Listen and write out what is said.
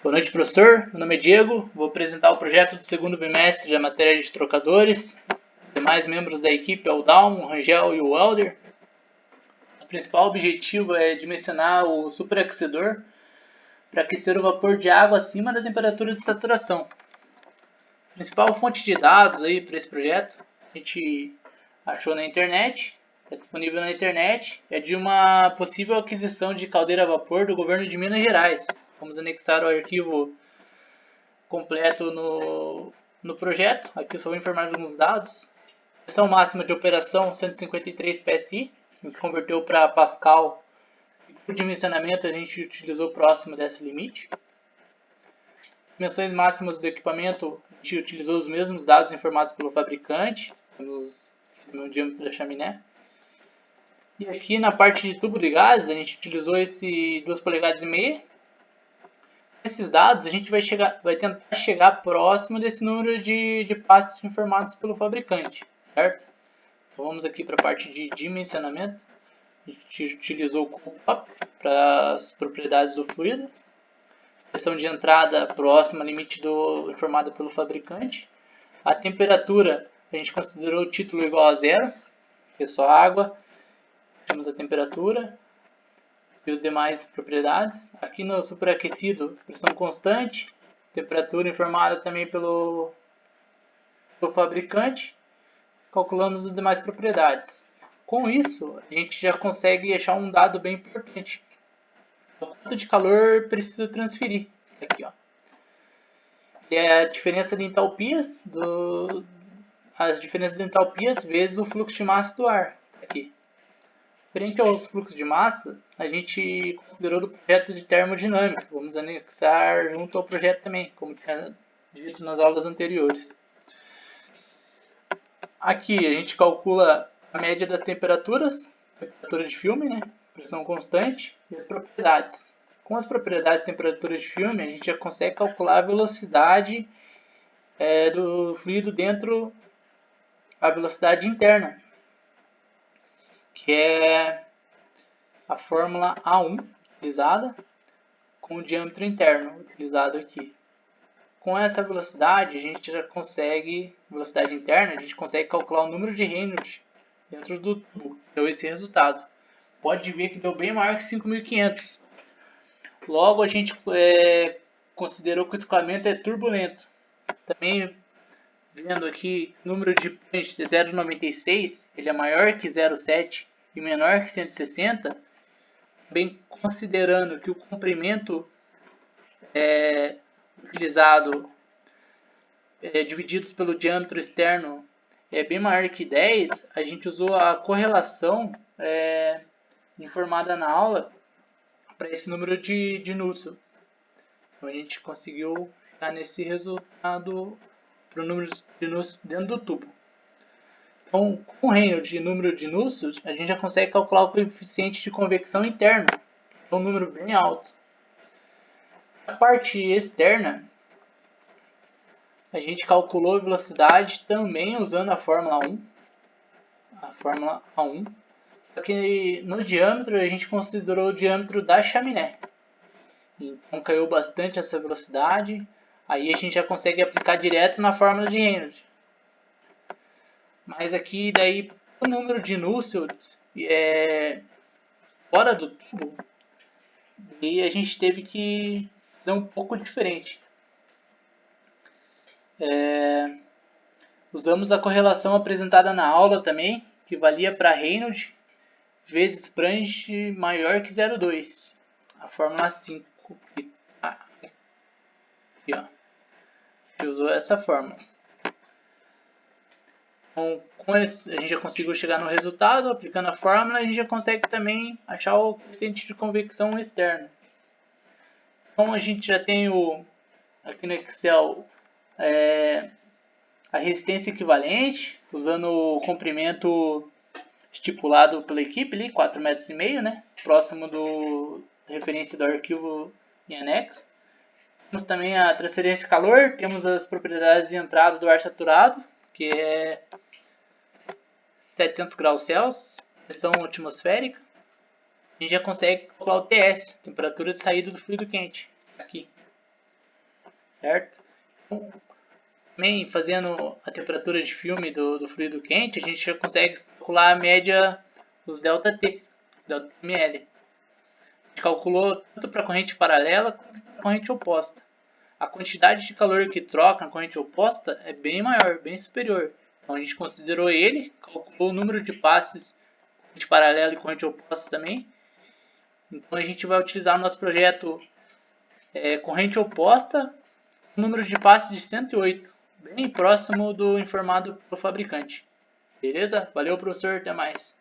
Boa noite, professor. Meu nome é Diego. Vou apresentar o projeto do segundo bimestre da matéria de trocadores. Os demais membros da equipe é o Dalmo, o Rangel e o Welder. O principal objetivo é dimensionar o superaquecedor para aquecer o vapor de água acima da temperatura de saturação. A principal fonte de dados para esse projeto a gente achou na internet, está disponível na internet, é de uma possível aquisição de caldeira a vapor do governo de Minas Gerais. Vamos anexar o arquivo completo no projeto. Aqui eu só vou informar alguns dados. Pressão máxima de operação 153 PSI. A gente converteu para Pascal. Por dimensionamento a gente utilizou próximo desse limite. Dimensões máximas do equipamento, a gente utilizou os mesmos dados informados pelo fabricante, no diâmetro da chaminé. E aqui na parte de tubo de gases, a gente utilizou esse 2,5 polegadas. Esses dados a gente vai tentar chegar próximo desse número de passes informados pelo fabricante, certo? Então vamos aqui para a parte de dimensionamento. A gente utilizou o COPAP para as propriedades do fluido. Pressão de entrada próxima ao limite informada pelo fabricante. A temperatura a gente considerou o título igual a zero, que é só água. Temos a temperatura e as demais propriedades. Aqui no superaquecido, pressão constante, temperatura informada também pelo fabricante. Calculamos as demais propriedades. Com isso, a gente já consegue achar um dado bem importante. O quanto de calor precisa transferir. Aqui, ó. É a diferença de entalpias, as diferenças de entalpias vezes o fluxo de massa do ar. Aqui. Frente aos fluxos de massa, a gente considerou do projeto de termodinâmica. Vamos anexar junto ao projeto também, como tinha dito nas aulas anteriores. Aqui a gente calcula a média das temperaturas, temperatura de filme, né? Pressão constante e as propriedades. Com as propriedades de temperatura de filme, a gente já consegue calcular a velocidade do fluido dentro, a velocidade interna, que é a fórmula A1 utilizada com o diâmetro interno utilizado aqui. Com essa velocidade, a gente já consegue, velocidade interna, a gente consegue calcular o número de Reynolds dentro do tubo. Deu esse resultado. Pode ver que deu bem maior que 5.500. Logo, a gente considerou que o escoamento é turbulento. Também vendo aqui o número de punch de 0,96, ele é maior que 0,7 e menor que 160, bem considerando que o comprimento utilizado divididos pelo diâmetro externo é bem maior que 10, a gente usou a correlação informada na aula para esse número de Nusselt. Então a gente conseguiu chegar nesse resultado para o número de Nusselt dentro do tubo. Então, com o Reynolds de número de Nusselt, a gente já consegue calcular o coeficiente de convecção interno, que é um número bem alto. A parte externa, a gente calculou a velocidade também usando a fórmula 1. A fórmula A1. Aqui no diâmetro, a gente considerou o diâmetro da chaminé. Então caiu bastante essa velocidade. Aí a gente já consegue aplicar direto na fórmula de Reynolds. Mas aqui daí o número de Nusselt fora do tubo, e a gente teve que fazer um pouco diferente. Usamos a correlação apresentada na aula também, que valia para Reynolds vezes Prange maior que 0,2. A fórmula 5. Aqui, ó. A gente usou essa fórmula. Então, com esse, a gente já conseguiu chegar no resultado. Aplicando a fórmula, a gente já consegue também achar o coeficiente de convecção externo. Então, a gente já tem aqui no Excel a resistência equivalente, usando o comprimento estipulado pela equipe ali, 4,5 metros, né? Próximo da referência do arquivo em anexo. Temos também a transferência de calor, temos as propriedades de entrada do ar saturado, que é 700 graus Celsius, pressão atmosférica. A gente já consegue calcular o TS, temperatura de saída do fluido quente, aqui. certo? Então, também fazendo a temperatura de filme do fluido quente, a gente já consegue calcular a média do ΔT, ΔML. A gente calculou tanto para a corrente paralela quanto para a corrente oposta. A quantidade de calor que troca na corrente oposta é bem maior, bem superior. Então a gente considerou ele, calculou o número de passes corrente paralela e corrente oposta também. Então a gente vai utilizar no nosso projeto corrente oposta, número de passes de 108, bem próximo do informado pelo fabricante. Beleza? Valeu, professor, até mais.